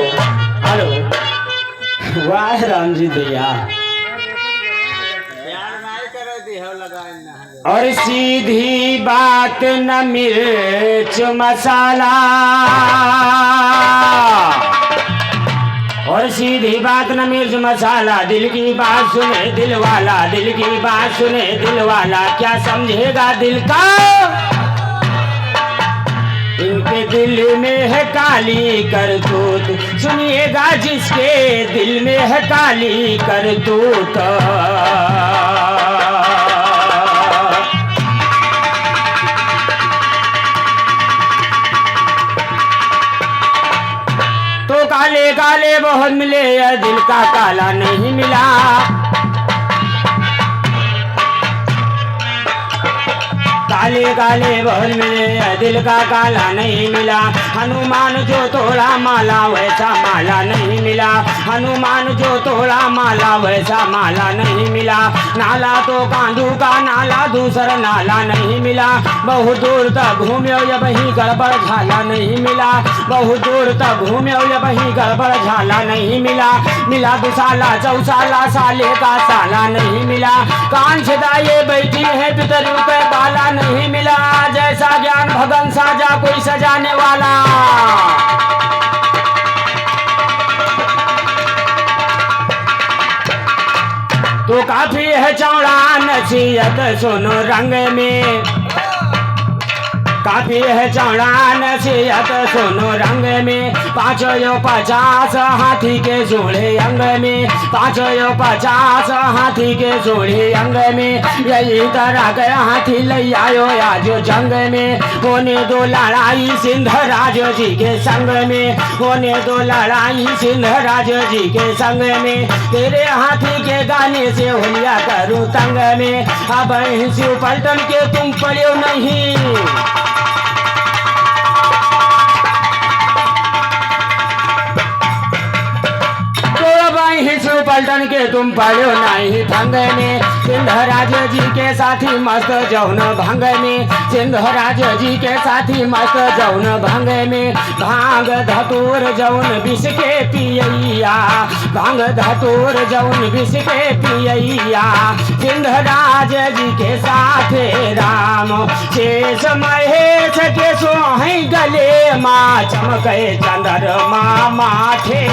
Hello वाह राम जी भैया। और सीधी बात न मिर्च मसाला, और सीधी बात न मिर्च मसाला, दिल की बात सुने दिल वाला, दिल की बात सुने दिल वाला, क्या समझेगा दिल का। इनके दिल में है काली करतूत, सुनिएगा जिसके दिल में है काली करतूत। तो काले काले बहुत मिले, दिल का काला नहीं मिला। काले काले बहुत मिले, दिल का काला नहीं मिला। हनुमान जो तोड़ा माला वैसा माला नहीं मिला, हनुमान जो तोड़ा माला वैसा माला नहीं मिला। नाला तो कांदू का नाला, दूसरा नाला नहीं मिला। बहुत दूर तक घूम्यो या वही गड़बड़ झाला नहीं मिला, बहुत दूर तक घूम्यो या वही गड़बड़ झाला नहीं मिला। मिला दुसाला चौसाला, साले का साला नहीं मिला। कान से दाए बैठी है पितरू पे बाला नहीं मिला। जैसा ज्ञान भगन साजा कोई सजाने वाला। तो काफी है चौड़ा नसीहत सुनो रंग में, काफी है चौड़ा नसीहत सुनो रंग में। 550 हाथी के जोड़े अंग में, 550 हाथी के जोड़े अंग में। यही तरह के हाथी ले आयो आज जंग में। होने दो लड़ाई सिंध राज जी के संग में, होने दो लड़ाई सिंध राज जी के संग में। तेरे हाथी के गाने से होलिया करूं तंग में। अब शिव पलटन के तुम पड़ो नहीं, पलटन के तुम पड़ो नहीं भंग में। सिंधराज जी के साथी मस्त जौन भंग में, सिंधराज जी के साथी मस्त जौन भंग में। भांग धतूर जौन विष के पियैया, भांग धतूर जौन विष के पियैया। सिंधराज जी के साथ राम शेष महेश के सोहे गले माँ। चमके चंद्रमा माथे,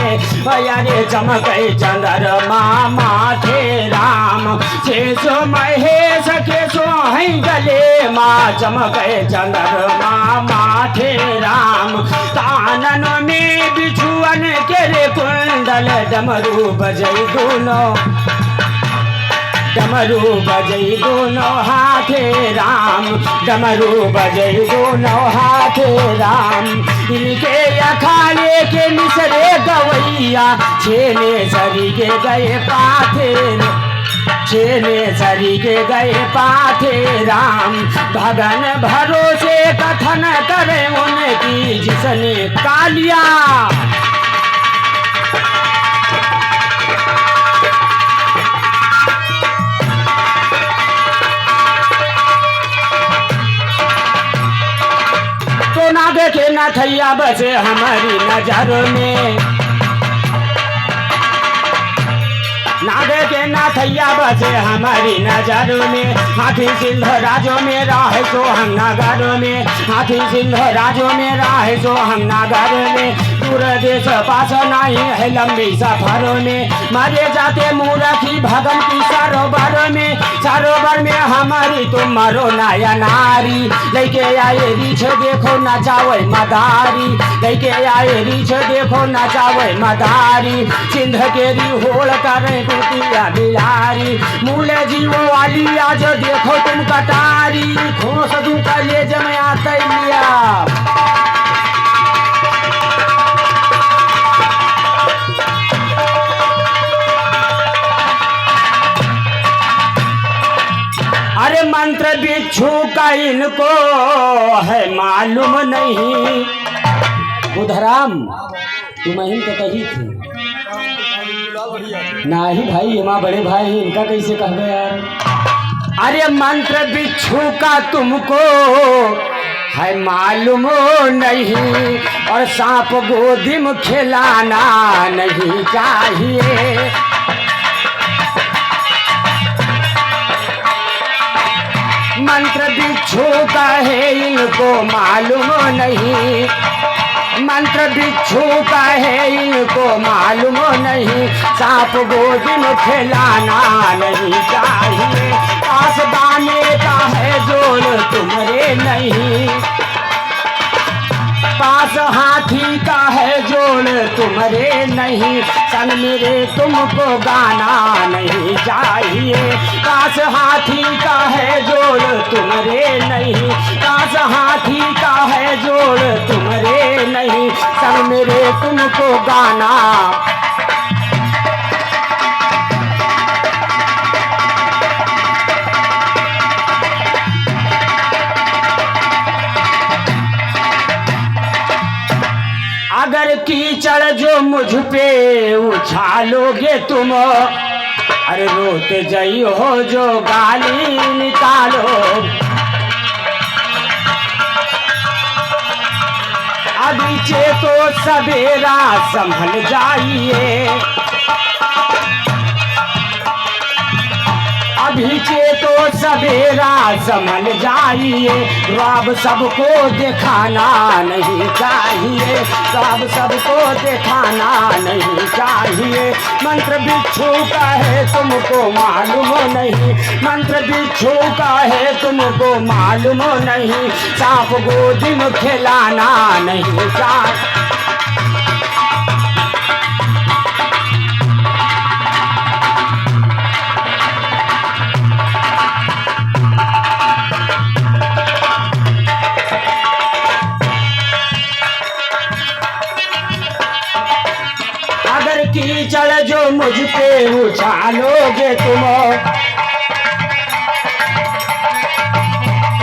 अरे चमके चंद्रमा माथे। राम शेष महेश के सोहे गले माँ, चमके चंद्रमा माथे। राम कानन में बिछुअन के रे कुंडल, डमरू बजई दोनों, डमरू बजई दोनों हाथे। राम डमरू बजई दोनों हाथे। राम इनके अखाड़े के मिसरे गवैया, छेने सरी के गए पाथे, छेने सरी के गए पाथे। राम भगन भरोसे कथन करे उनकी जिसने कालिया। तो ना देखे ना थैया बसे हमारी नजर में, ना देखे ना थैया बसे हमारी नजर में। हाथी सिंध राजो में राह सो हम नगर में, हाथी सिंध राजो में राह सो हम नगर में। दूर देश पास नहीं है लंबी सफर में, मारे जाते मूर्खी भगन की सरोवर में। सरोवर में हमारी तुम मरो नाया नारी, लेके आए रीछ देखो नचावे मदारी, लेके आए रीछ देखो नचावे मदारी। सिंध केरी होड़ करे कुटिया बिलारी, मूले जीवो वाली आज देखो तुम कटारी। खोस दू का ले जमया तैलिया। अरे मंत्र बिच्छू का इनको है मालूम नहीं। बुधराम तुम ही तो कही थी नहीं भाई, हमारे बड़े भाई इनका कैसे कहबे यार। अरे मंत्र बिच्छू का तुमको है मालूम नहीं, और सांप गोदी में खिलाना नहीं चाहिए। मंत्र बिच्छू का है इनको मालूम नहीं, मंत्र बिच्छू का है इनको मालूम नहीं, सांप गोदी में खिलाना नहीं चाहिए। पासबाने का है जोड़ तुम्हारे नहीं, पास हाथी का है जोड़ तुम्हारे नहीं, सन मेरे तुमको गाना नहीं चाहिए। पास हाथी का है जोड़ तुम्हारे नहीं, पास हाथी का है जोड़ तुम्हारे नहीं, सन मेरे तुमको गाना। अगर कीचड़ जो मुझ पे उछालोगे तुम, अरे रोते जई हो जो गाली निकालो। अभी चेतो सवेरा संभल जाइए, अभी चेतो सवेरा संभल जाइए। रब सबको दिखाना नहीं चाहिए, रब सबको दिखाना नहीं चाहिए। मंत्र बिच्छू का है तुमको मालूम नहीं, मंत्र बिच्छू का है तुमको मालूम नहीं, सांप गोदी में खिलाना नहीं चाहिए। कीचड़ जो मुझ पे उछालोगे तुम,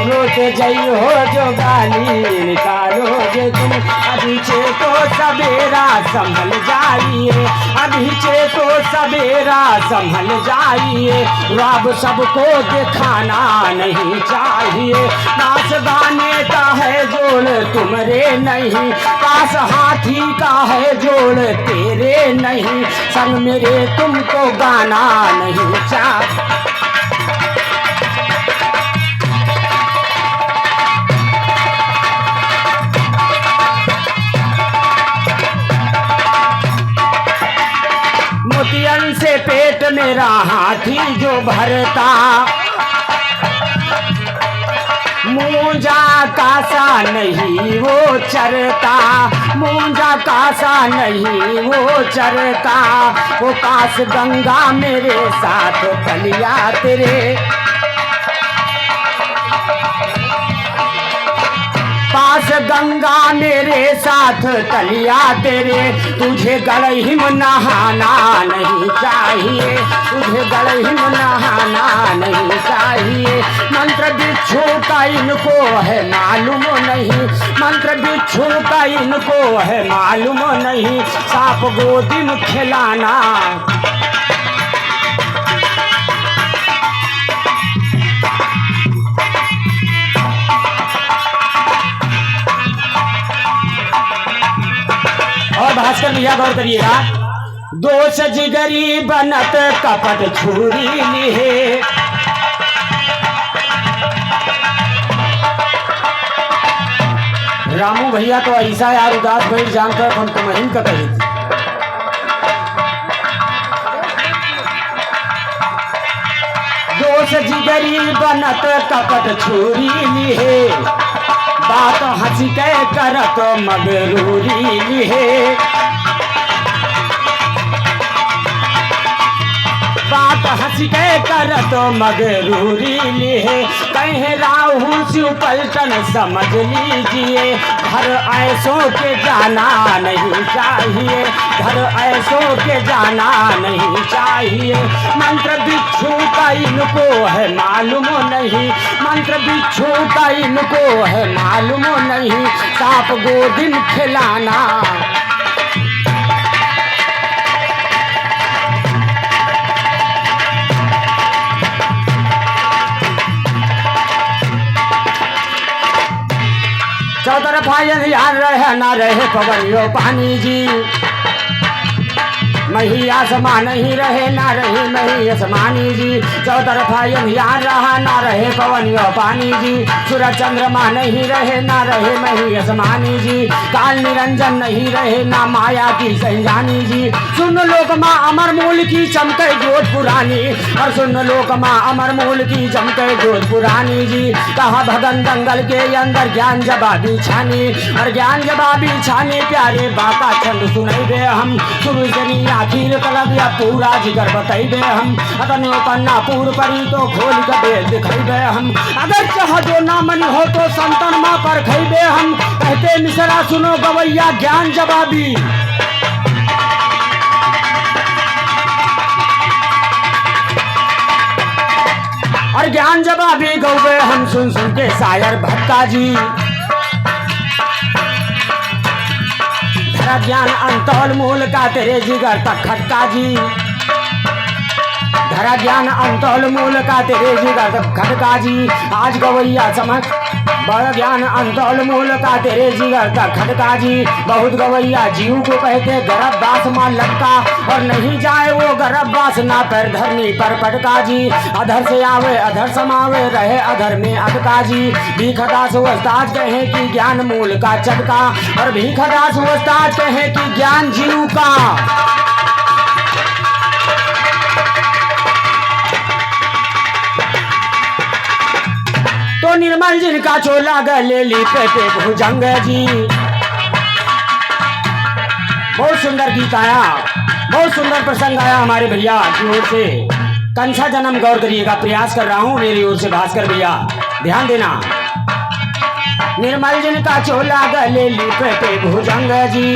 रोते जई हो जो गाली निकालोगे तुम। अभी चेतो सवेरा संभल जाइए, अभी चेतो सवेरा संभल जाइए। रब सबको दिखाना नहीं चाहिए, नाच गाने का है जोड़ तुम्हारे नहीं, पास हाथी का है जोड़ तेरे नहीं, संग मेरे तुमको गाना नहीं चाहिए। मोतियन से पेट मेरा हाथी जो भरता, मूंजा कासा नहीं वो चरता, मूंजा कासा नहीं वो चरता। वो कास गंगा मेरे साथ कलिया तेरे, पास गंगा मेरे साथ तलिया तेरे। तुझे गलही में नहाना नहीं चाहिए, तुझे गलही में नहाना नहीं चाहिए। मंत्र बिच्छू का इनको है मालूम नहीं, मंत्र बिच्छू का इनको है मालूम नहीं, सांप गोदी में खिलाना। और भास्कर भैया गौर करिएगा, दोष जिगरी बनत कपट छुरी लिहे, रामू भैया तो ऐसा यार उदास भाई जानकर हम तो महीन का कही थी। दोष जिगरी बनत कपट छुरी लिहे, बात हंसी के करत मगरूरी लिहे, बात हंसी के करत मगरूरी लिहे। कहे राहु शिव पलटन समझ लीजिए, घर ऐसों के जाना नहीं चाहिए, घर ऐसों के जाना नहीं चाहिए। मंत्र बिच्छू का इनको है मालूम नहीं, मंत्र बिच्छू का इनको है मालूम नहीं, सांप गोदी में खिलाना। यार रहे ना रहे पवनियो पानी जी, मही आसमान ही रहे ना रहे मही आसमानी जी, चौतरफा यार रहा ना रहे पवनियो पानी जी, सूरज चंद्रमा नहीं रहे ना रहे मही आसमानी जी, काल निरंजन नहीं रहे ना माया की संजानी जी, सुन लोक माँ अमर मूल की चमके जोत पुरानी, और सुन लोक माँ अमर मूल की चमके जोत पुरानी जी, कहा भगन दंगल के अंदर ज्ञान जवाबी छानी, और ज्ञान जवाबी छानी प्यारे बाका छंद सुनाई दे हम, शुरू से आखिर कलब या पूरा जिगर बताई दे हम, अतने पन्ना पूर परी तो खोल के बेल दिखाई दे हम, अगर चाह जो ना मन हो तो संतन माँ पर खाई दे हम, कहते मिसरा सुनो गवैया ज्ञान जवाबी, और ज्ञान जवाबी गौवे हम सुन सुन के शायर भक्ता जी, धरा ज्ञान अंतौल मूल का तेरे जिगर तक खटका जी, धरा ज्ञान अंतौल मूल का तेरे जिगर तक खटका जी, आज गवैया समझ बड़ा ज्ञान अंतौल मूल का तेरे जिगर तक खटका जी, बहुत गवैया जीव को कहते गर्भ दास मां लटका, और नहीं जाए वो गर्भ दास ना पैर धरनी पर पटका जी, अधर से आवे अधर समावे रहे अधर में अटका जी, भीखदास वस्ताज कहे कि ज्ञान मूल का चटका, और भीखदास वस्ताज कहे कि ज्ञान जीव का, तो निर्मल जिनका चोला गले लिपटे भुजंग जी, बहुत सुंदर गीत आया, बहुत सुंदर प्रसंग आया हमारे भैया की ओर से, कंसा जन्म गौर करिएगा, प्रयास कर रहा हूं मेरी ओर से भास्कर भैया ध्यान देना, निर्मल जिनका चोला गले लिपटे भुजंग जी,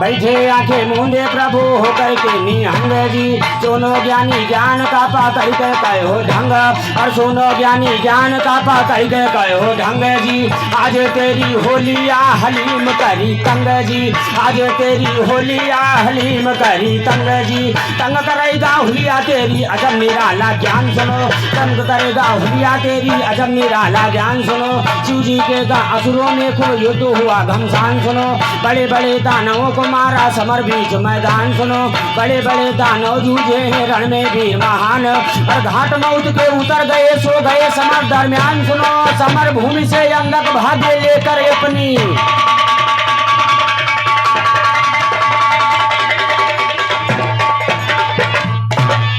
बैठे आंखें मूंदे प्रभु होकर के निहंग जी, सोनो ज्ञानी ज्ञान का पकड़ के कहो ढंग, और सोनो ज्ञानी ज्ञान का पकड़ के कहो ढंग जी, आज तेरी होलिया हलीम करी तंग जी, आज तेरी होलिया हलीम करी तंग जी, तंग करेगा हुलिया तेरी अजब निराला ज्ञान सुनो, तंग करेगा हुलिया तेरी अजब निराला ज्ञान सुनो, शिव जी के असुरों में खूब युद्ध हुआ घमसान सुनो, बड़े बड़े दानवों को मारा समर बीच मैदान सुनो, बड़े बड़े दानव जूझे हैं रण में वीर महान, और घाट मौत के उतर गए सो गए समर दरमियान सुनो, समर भूमि से अंगक भागे लेकर अपनी,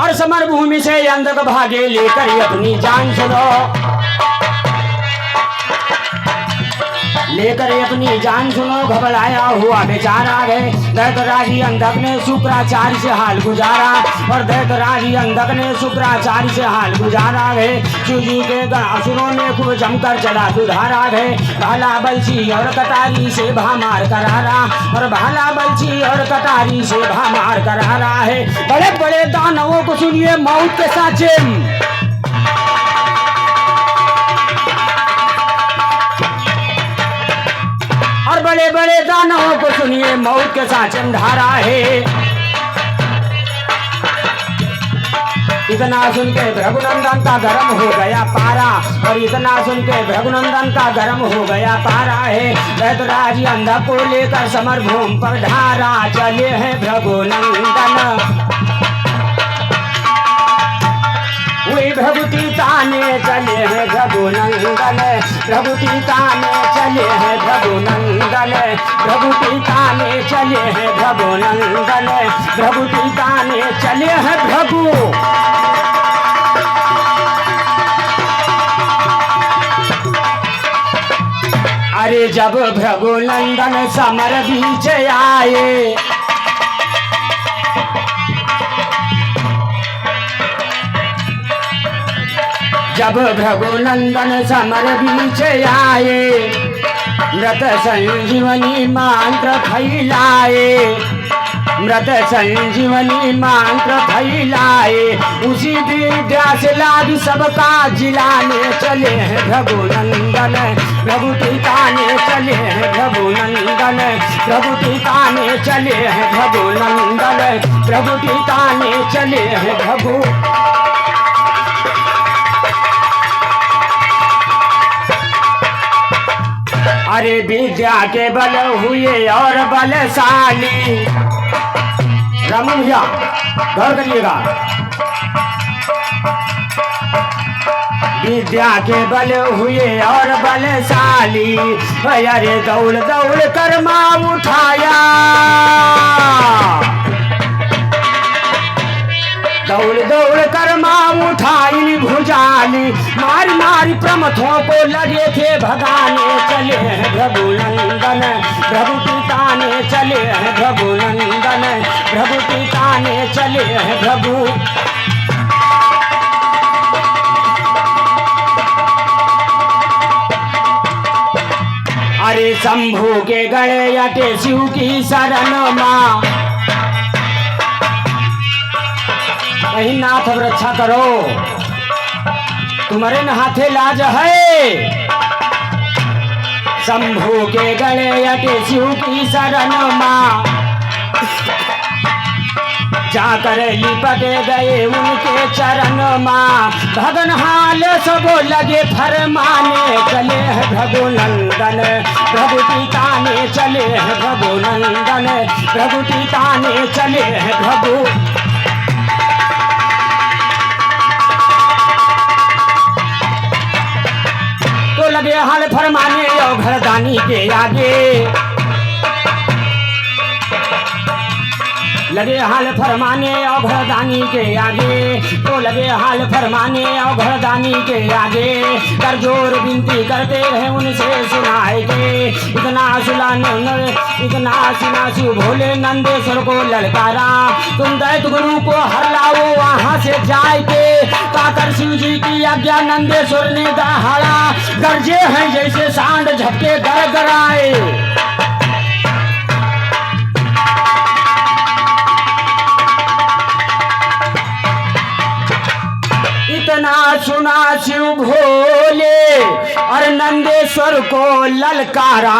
और समर भूमि से अंगक भागे लेकर अपनी जान सुनो, लेकर अपनी जान सुनो, घबराया हुआ बेचारा गए, दैतराजी अंधक ने शुक्राचार्य से हाल गुजारा, और दैतराजी अंधक ने शुक्राचार्य से हाल गुजारा गए, शिव जी के गण असुरों ने खूब जमकर चला सुधारा गए, भाला बलछी और कटारी से भामार करारा, और भाला बलछी और कटारी से भामार करारा है, बड़े बड़े दानवों को सुनिए मौत के साचे, और बड़े बड़े दानवों को सुनिए मौत के साथ चंधारा है, इतना सुन के भृगुनंदन का गर्म हो गया पारा, और इतना सुन के भृगुनंदन का गर्म हो गया पारा है, दैतराज अंधक को लेकर समर भूमि पर ढारा चले हैं भृगुनंदन, वही भगवती ताने चले हैं भृगुनंदन, भगवती ताने चले हैं भृगुनंदन, भगवती ताने चले हैं भृगुनंदन, भगवती ताने चले हैं भृगु, अरे जब भृगुनंदन समर बीच आए, जब भृगुनंदन समर बीच आए, मृत संजीवनी मंत्र फैलाए, मृत संजीवनी मंत्र फैलाए, उसी विद्या से लाग सबका जिलाने चले हैं भृगुनंदन, भृगुती ताने चले हैं भृगुनंदन, भृगुती ताने चले हैं भृगुनंदन, भृगुती ताने चले हैं भृगु। अरे विद्या के बल हुए और बलशाली। रामू भैया गौर करिएगा, विद्या के बल हुए और बलशाली। अरे दौड़ दौड़ कर माँ उठाया, दौड़ दौड़ कर माँ उठाई भुजाली। मारी मारी प्रमथों को लगे थे भगाने, चले हैं रघुनंदन प्रभु पिताने, चले हैं रघुनंदन प्रभु पिताने, चले हैं प्रभु। अरे शंभू के गए अटे शिव की शरण माँ, कहीं नाथ अब रक्षा करो, तुम्हारे न हाथे लाज है। शंभू के गले अटे शिव की शरण माँ, जाकर लिपटे गए उनके चरण माँ। भगन हाल सब लगे फरमाने, चले हैं रघुनंदन प्रभु पिताने, चले हैं रघुनंदन प्रभु पिताने, चले हैं प्रभु। तो लगे हाल फरमाने और घरदानी के आगे, लगे हाल फरमाने और घरदानी के आगे। तो लगे हाल फरमाने और घरदानी के आगे, कर जोर विनती करते रहे उनसे सुनाए के। इतना इतना सिनासु भोले नंदेश्वर को ललकारा, तुम दैत गुरु को हर लाओ वहां से जाए के। काकर शिव जी की आज्ञा नंदेश्वर ने दहाड़ा, गरजे हैं जैसे सांड झपके गड़गड़ाए। इतना सुना शिव भोले और नंदेश्वर को ललकारा,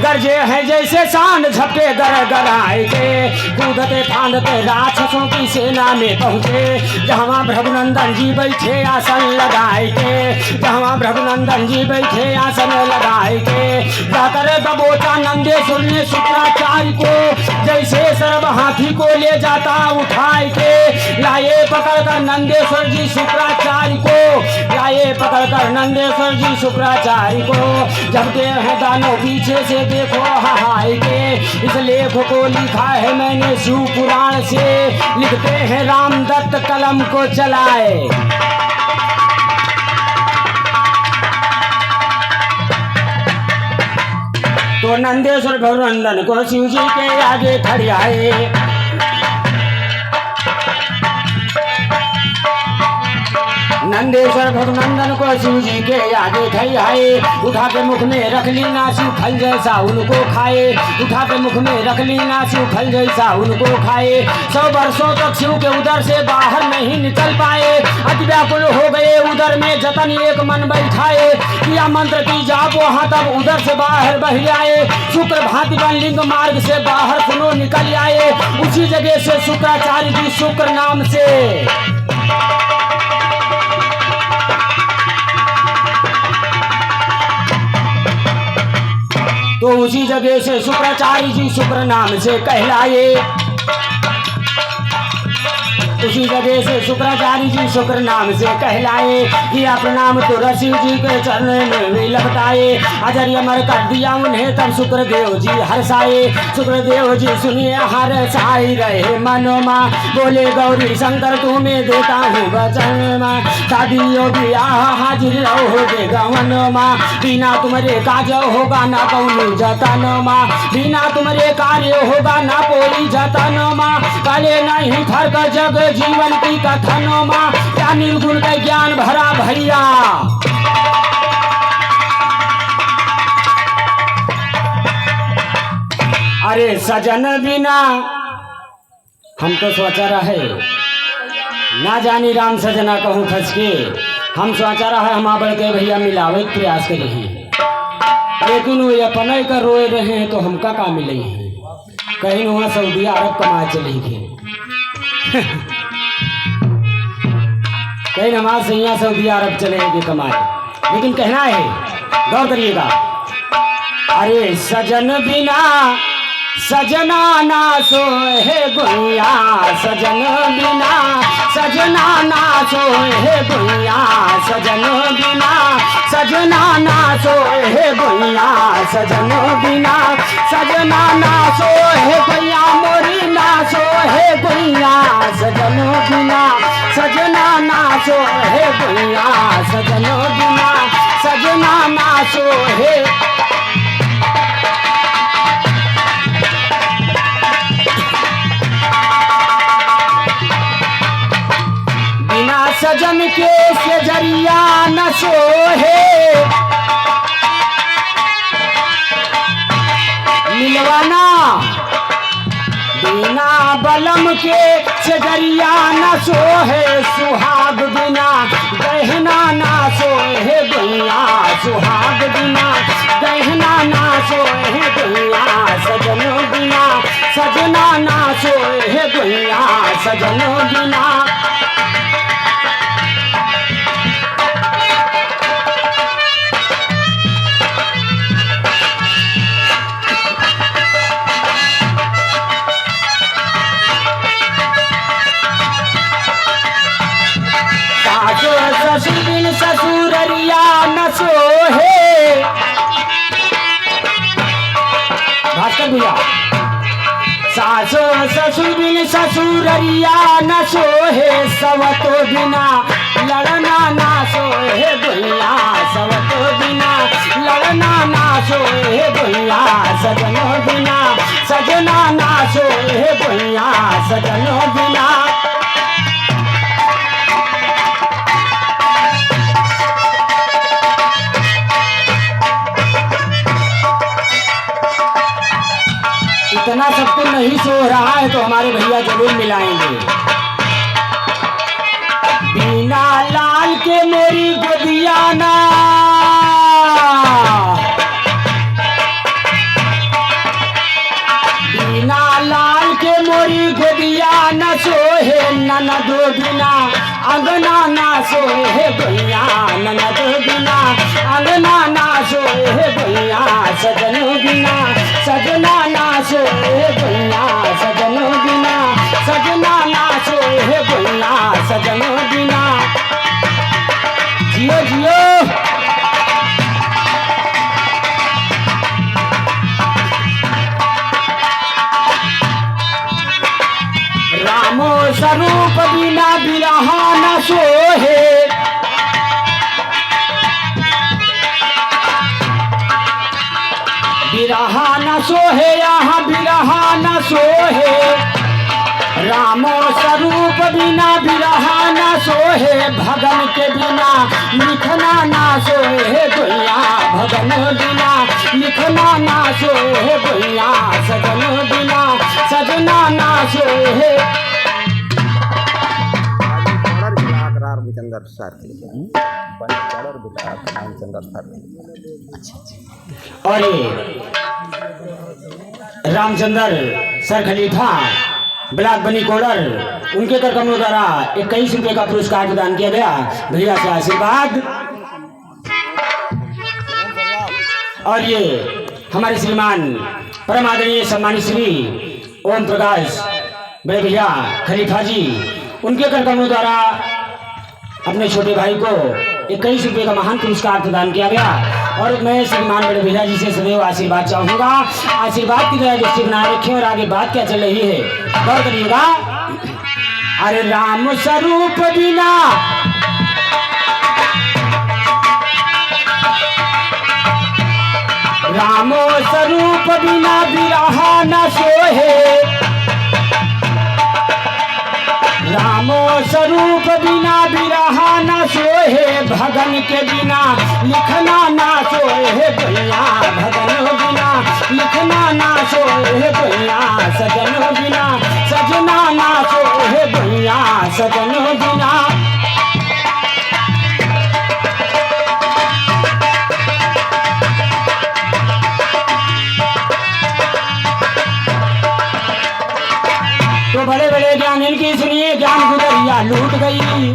गरजे हैं जैसे सांड झपके गड़गड़ाए के। कूदते फांदते राक्षसों की सेना में पहुंचे, जहाँ रघुनंदन जी बैठे आसन लगाए के, जहाँ रघुनंदन जी बैठे आसन लगाए के। जाकर दबोचा नंदेश्वर ने शुक्राचार्य को, जैसे सर्व हाथी को ले जाता उठाए के। लाए पकड़कर नंदेश्वर जी शुक्राचार्य को, लाए पकड़कर नंदेश्वर जी शुक्राचार्य को। जब देर है दानों पीछे से देखो हाय के। इस लेख को लिखा है मैंने शिव पुराण से, लिखते हैं रामदत्त कलम को चलाए। तो नंदेश्वर रघुनंदन को शिव जी के आगे खड़ियाए। नंदेश्वर रघुनंदन को शिव जी के आगे खड़ियाए। उठा के मुख में रख ली ना शिव फल जैसा उनको खाए, उठा के मुख में रख ली ना शिव फल जैसा उनको खाए। 100 वर्षों तक शिव के उदर से बाहर नहीं निकल पाए, अति व्याकुल हो गए उदर में जतन एक मन बैठाए। किया मंत्र की जाप वहाँ तब उदर से बाहर बह आए। शुक्र भांति बन लिंग मार्ग से बाहर सुनो निकल आए। उसी जगह से शुक्राचार्य जी शुक्र नाम से, तो उसी जगह से शुक्राचार्य जी शुक्र नाम से कहलाए। उसी जगह से शुक्राचार्य जी शुक्र नाम से कहलाए। किया प्रणाम तो शिव जी के चरण में भी लगताए। अजर अमर कर दिया उन्हें तब शुक्रदेव जी हर्षाए। शुक्रदेव जी सुनिए हर्षाई रहे मनमा, बोले गौरी शंकर तुम्हें देता हूँ वचन माँ। शादियों ब्याह हाजिर रहोगे गवन माँ, बिना तुम्हारे काज होगा ना कौनी जतन माँ, बिना तुम्हारे कार्य होगा ना कोई जतन माँ। काले नहीं फर्क जग जीवन की कथन माँ, क्या निर्गुण का ज्ञान भरा भैया। अरे सजन बिना हम तो सोचा रहे, ना जानी राम सजना कहूँ फंस के। हम सोचा रहे हम बढ़ के भैया मिलावे प्रयास कर रहे हैं, लेकिन वो अपने का रोए रहे हैं तो हमका का मिले हैं। कहीं वहाँ सऊदी अरब कमाए चले गए कहीं नमाज से यहाँ सऊदी अरब चले गए कमाए। लेकिन कहना है गौर करिएगा, अरे सजन बिना सजना ना सोहे गुइया, सजन बिना सजना ना सोहे गुइया, सजन बिना सजना ना सोहे गुइया, सजन बिना सजना ना सोहे गुइया, मोरी ना सोहे गुइया, सजन बिना सजना ना सोहे गुइया, सजन बिना सजना ना सोहे। सजन के सजरिया न सोहे, मिलवाना बिना बलम के सजरिया न सोहे, सुहाग बिना गहना ना सोहे दुनिया, सुहाग बिना गहना ना सोहे दुनिया, सजन बिना सजना ना सोहे दुनिया, सजन बिना। ससुर ससुररिया न सोहे, भास्कर भैया, सासो ससुर बिन ससुररिया न सोहे, सवतो बिना लड़ना ना सोहे दुनिया, सवतो बिना लड़ना ना सोहे दुनिया, सजन बिना सजना ना सोहे दुनिया, सजन बिना। इतना सबको नहीं सो रहा है तो हमारे भैया जरूर मिलाएंगे। बिना लाल के मेरी गोदिया ना, बिना लाल के मोरी गोदिया न सोहे, ननदो बिना अंगना ना सोहे दुनिया, ननदो बिना अंगना ना सोहे दुनिया, सजन बिना सजना ना सोहे दुनिया, सजन बिना सजना ना सोहे दुनिया, सजन बिना। जियो जियो रामो स्वरूप बिना बिरहा न सोहे, बिरहा न सोहे यहाँ बिरहा न सोहे, रामो स्वरूप बिना बिरहा न सोहे, भगन के बिना लिखना ना सोहे दुनिया, भगन बिना लिखना ना सोहे दुनिया, सजन बिना सजना ना सोहे। और रामचंद्र सर खलीफा ब्लॉक बनी कोडर, उनके कर कमरों द्वारा 21 रुपए का पुरस्कार प्रदान किया गया। भैया से आशीर्वाद। और ये हमारे श्रीमान परम आदरणीय सम्मानित श्री ओम प्रकाश बड़े भैया खलीफा जी, उनके कर कमरों द्वारा अपने छोटे भाई को 21 रुपए का महान पुरस्कार प्रदान किया गया। और मैं श्रीमान बड़े भैया जी से सदैव आशीर्वाद चाहूंगा, आशीर्वाद की तरह दृष्टि बनाए रखें। और आगे बात क्या चल रही है गौर करिएगा। अरे राम स्वरूप बिना रामो स्वरूप बिना बिरहा न सोहे, रामो स्वरूप बिना बिरहा न सोहे, भगन के बिना लिखना ना सोहे दुनिया, भगन बिना लिखना ना सोहे दुनिया, सजन बिना सजना ना सोहे दुनिया, सजन बिना। तो बड़े बड़े ज्ञान इनकी सुनिए, ज्ञान गुजरिया लूट गई।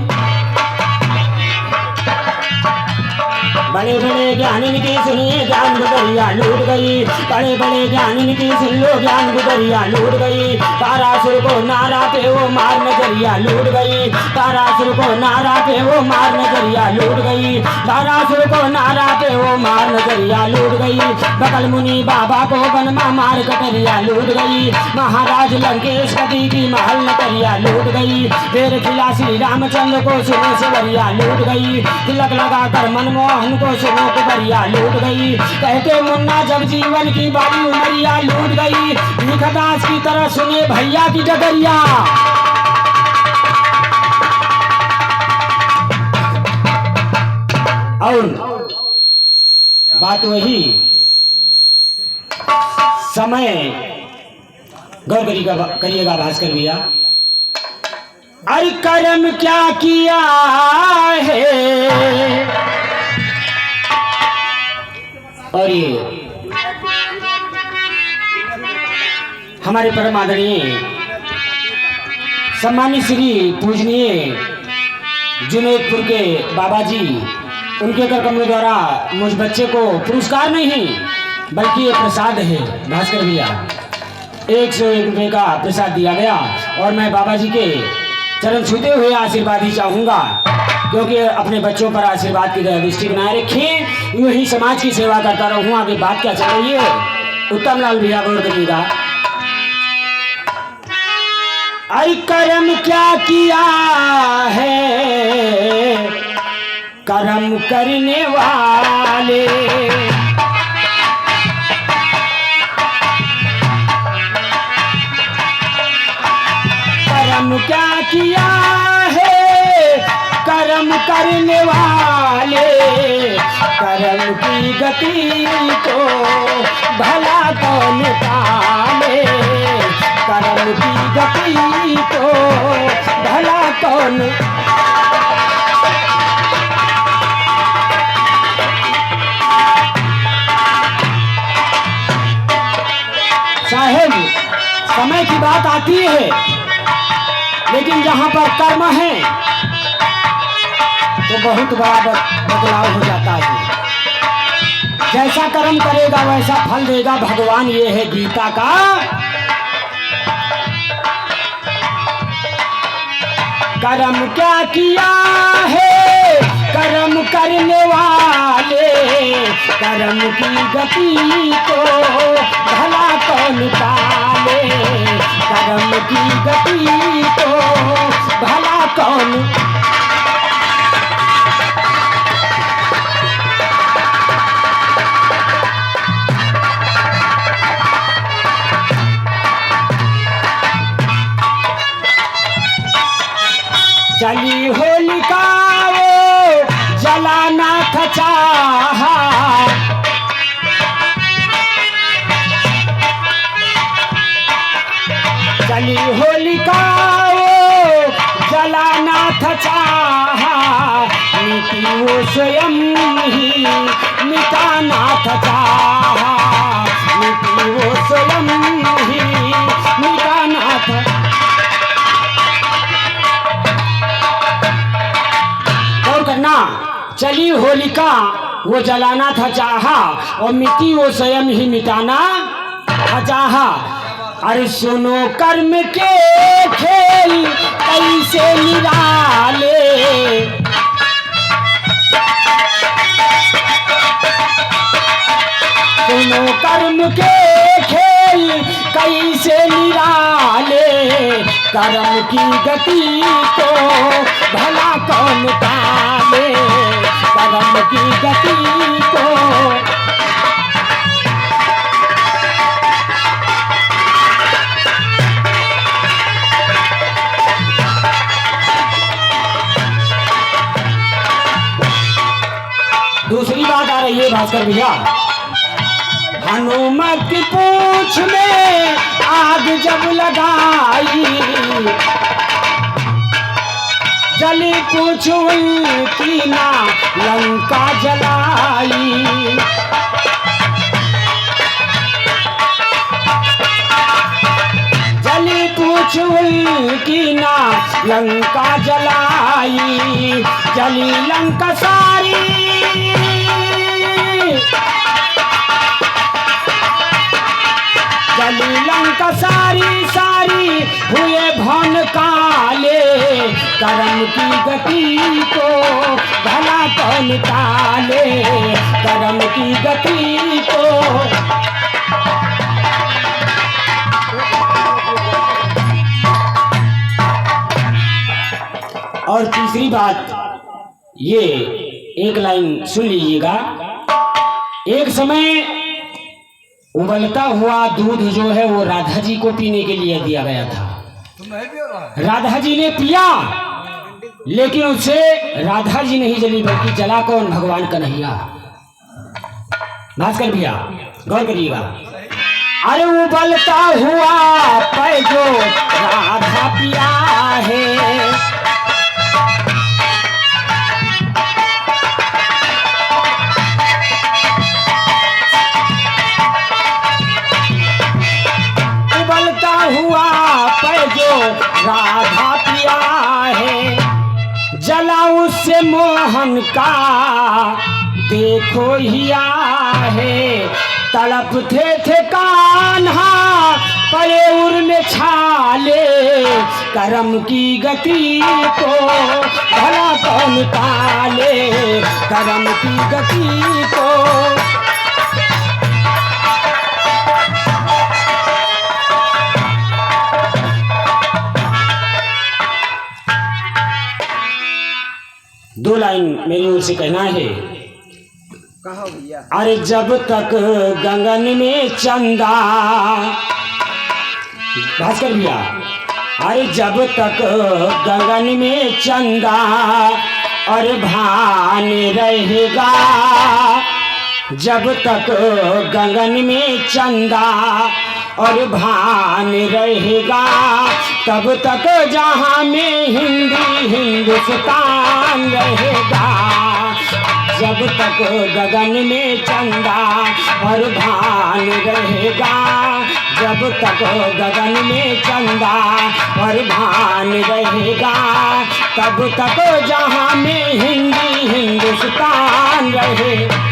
बड़े बड़े ज्ञानी की सुनिए ज्ञान गुदरिया लूट गई, बड़े बड़े ज्ञानी की सुन लो ज्ञान गुदरिया लूट गई। तारासुर को नारा पे वो मार नजरिया लूट गई, तारासुर को नारा पे वो मार नजरिया लूट गई, तारासुर को नारा पे वो मार नजरिया लूट गई। बगल मुनि बाबा को बनमा मार कटरिया लूट गई, महाराज लंकेश कवि की महल नटरिया लूट गई। फिर खिला श्री रामचंद्र को सुनो सवरिया लूट गई, तिलक लगा कर मनमोहन को सुनो कुबरिया लूट गई। कहते मुन्ना जब जीवन की बारी उमरिया लूट गई, भीखदास की तरह सुने भैया की डगरिया। और बात वही समय गौर करिएगा भास्कर भैया। अरे कर्म क्या किया है, और ये हमारे परम आदरणीय सम्मानित श्री पूजनीय जुनेदपुर के बाबा जी, उनके कर कमलों द्वारा मुझ बच्चे को पुरस्कार नहीं बल्कि ये प्रसाद है भास्कर भैया, 101 रुपये का प्रसाद दिया गया। और मैं बाबा जी के चरण छूते हुए आशीर्वाद ही चाहूँगा, क्योंकि अपने बच्चों पर आशीर्वाद की दृष्टि बनाए रखें, यूं ही समाज की सेवा करता रहूँ। आगे बात क्या चल रही है, उत्तम लाल भैया गौर करिएगा। आई कर्म क्या किया है, कर्म करने वाले, कर्म क्या किया है, कर्म करने वाले, कर्म की गति को भला कौन टाले, कर्म की गति को भला कौन। साहेब समय की बात आती है, लेकिन जहां पर कर्म है तो बहुत बड़ा बदलाव हो जाता है। जैसा कर्म करेगा वैसा फल देगा भगवान, ये है गीता का। कर्म क्या किया है, कर्म करने वाले, कर्म की गति को भला कौन टाले, कर्म की गति को भला कौन। चली होलिका वो जलाना था चाहा, चली होलिका वो जलाना था चाहा, मिटी वो स्वयं ही मिटाना था चाहा, मिटी वो स्वयं ही मिटाना था। करना, चली होलिका वो जलाना था चाहा, और मिट्टी वो स्वयं ही मिटाना था चाहा। अरे सुनो कर्म के खेल कैसे निराले, सुनो कर्म के खेल कैसे निराले, कर्म की गति को भला कौन टाले, कर्म की गति को। दूसरी बात आ रही है भास्कर भैया, हनुमत की पूंछ में आग जब लगाई, जली पूंछ की ना लंका जलाई, जली पूंछ की ना लंका जलाई, जली लंका सारी जली लंका सारी सारी हुए भवन काले, कर्म की गति को भला कौन टाले, कर्म की गति को। और तीसरी बात ये, एक लाइन सुन लीजिएगा। एक समय उबलता हुआ दूध जो है वो राधा जी को पीने के लिए दिया गया था। राधा जी ने पिया, लेकिन उससे राधा जी नहीं जली, बल्कि जला कौन? भगवान कन्हैया। भास्कर भैया गौर करिएगा। अरे उबलता हुआ पै जो राधा पिया है, हुआ पर जो राधा पिया है, जला उससे मोहन का देखो हिया है। तड़प थे कान्हा परे उर में छाले, कर्म की गति को भला कौन टाले, कर्म की गति को। दो लाइन मेरी ओर से कहना है। कहो भैया। अरे जब तक गगन में चंदा, भास्कर भैया, अरे जब तक गगन में चंदा और भान रहेगा, जब तक गगन में चंदा और भान रहेगा, तब तक जहां में हिंदुस्तान रहेगा। जब तक गगन में चंदा और भान रहेगा, जब तक गगन में चंदा और भान रहेगा, तब तक जहां में हिंदुस्तान रहेगा।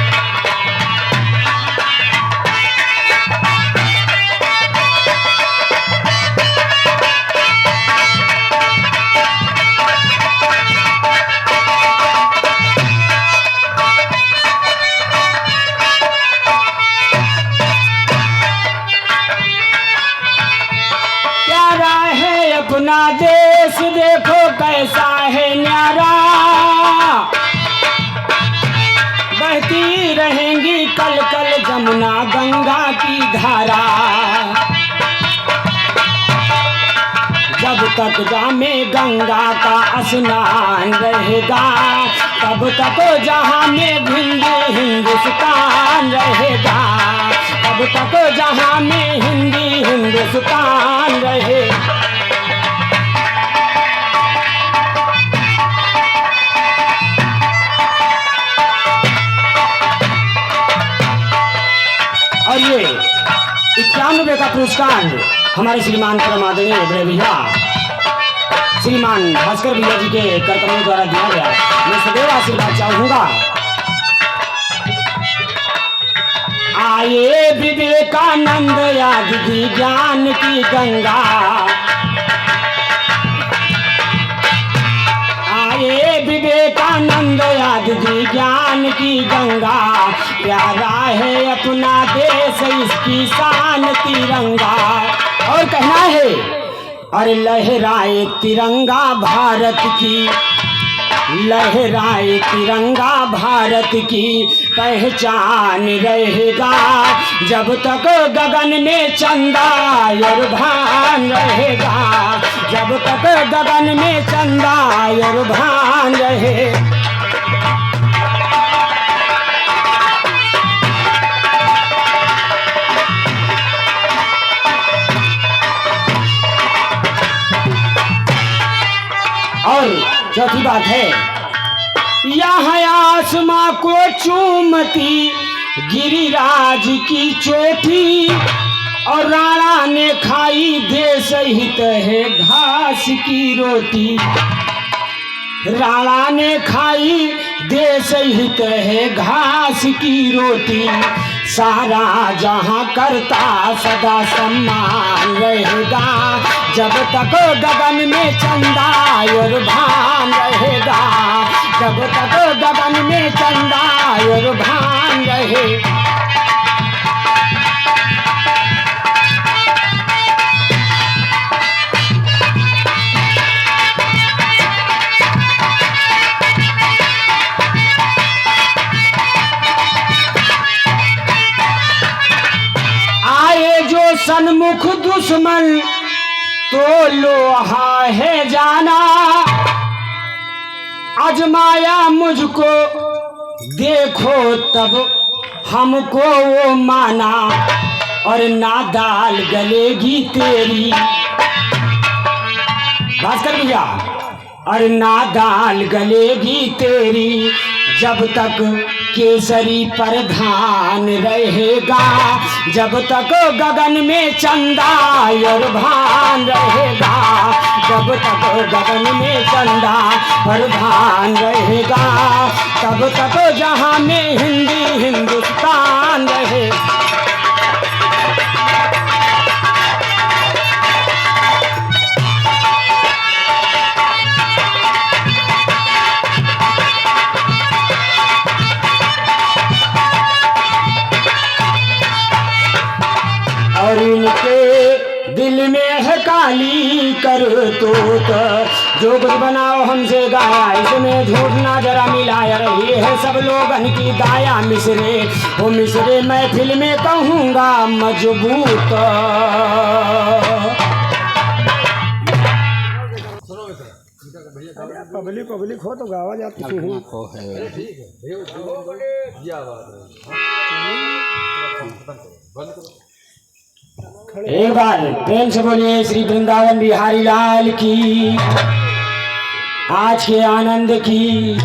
अपना देश देखो कैसा है न्यारा, बहती रहेंगी कल कल जमुना गंगा की धारा। जब तक जामे गंगा का स्नान रहेगा, तब तक जहां में हिंदुस्तान रहेगा। तब तक जहां में हिंदुस्तान रहे। और ये 91 का पुरस्कार हमारे श्रीमान परमादरणीय बड़े भैया श्रीमान भास्कर भैया जी के कर्तव्यों द्वारा दिया गया। मैं सदैव आशीर्वाद चाहूंगा। आए विवेकानंद याद दी ज्ञान की गंगा, आए विवेकानंद याद दी ज्ञान की गंगा। प्यारा है अपना देश इसकी शान तिरंगा। और कहना है, अरे लहराए तिरंगा भारत की, लहराए तिरंगा भारत की पहचान रहेगा। जब तक गगन में चंदा और भान रहेगा, जब तक गगन में चंदा और भान रहे। और चौथी बात है, यहाँ आसमां को चूमती गिरिराज की चोटी, और राणा ने खाई देश हित है घास की रोटी। राणा ने खाई देश हित है घास की रोटी, सारा जहां करता सदा सम्मान रहेगा। जब तक गगन में चंदा और भान रहेगा, जब तक गगन में चंदा और भान रहे। सन्मुख दुश्मन तो लोहा है जाना, आजमाया मुझको देखो तब हमको वो माना, और ना दाल गलेगी तेरी भास्कर भैया, और ना दाल गलेगी तेरी जब तक केसरी प्रधान रहेगा। जब तक गगन में चंदा और भान रहेगा, जब तक गगन में चंदा और भान रहेगा, तब तक जहां में हिंदुस्तान रहे। और इनके दिल में है काली करतूत, जो कुछ बनाओ हमसे गाया, इसमें झूठ ना जरा मिलाया। रही है सब लोगन की दाया मिसरे, वो मिसरे महफिल में कहूँगा मजबूत। पब्लिक हो तो गावा जाती एक बार प्रेम से बोलिए श्री वृंदावन बिहारी लाल की, आज के आनंद की।